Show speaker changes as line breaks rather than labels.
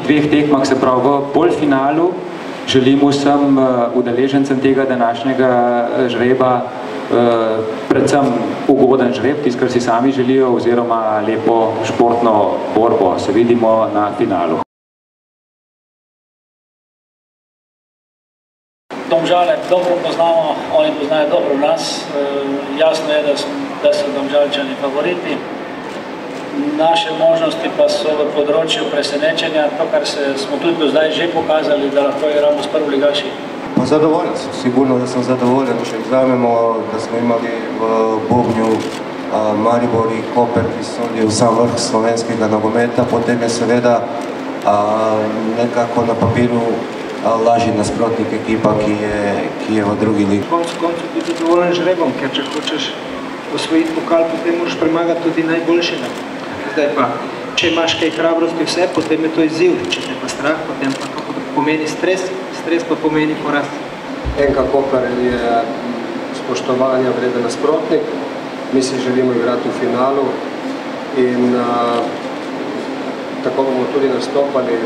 dveh tekmah, se pravi v polfinalu. Želim vsem udeležencem tega današnjega žreba predvsem ugoden žreb, tisto, kar si sami želijo, oziroma lepo športno borbo. Se vidimo na finalu.
Domžale dobro poznamo, oni poznajo dobro nas. Jasno je, da so Domžalčani favoriti. Naše možnosti pa so v področju presenečenja, to, kar smo tudi do zdaj že pokazali, da lahko igramo s prvoligaši.
Zadovoljen sem, sigurno, da sem zadovoljen. Če vzamemo, da smo imeli v Bobnju Maribor in Koper, ki sodijo v sam vrh slovenskega nogometa, potem je seveda nekako na papiru lažji nasprotnik ekipa, ki je v drugi ligi.
Koncu biti zadovoljen žrebom, ker če hočeš osvojiti pokal, potem moraš premagati tudi najboljšega. Zdaj pa, če imaš kaj hrabrosti vse, potem je to izziv. Če te pa strah, potem pa to pomeni stres, stres pa pomeni poraz.
NK Koper je spoštovanja vreden nasprotnik. Mi si želimo igrati v finalu in tako bomo tudi nastopali.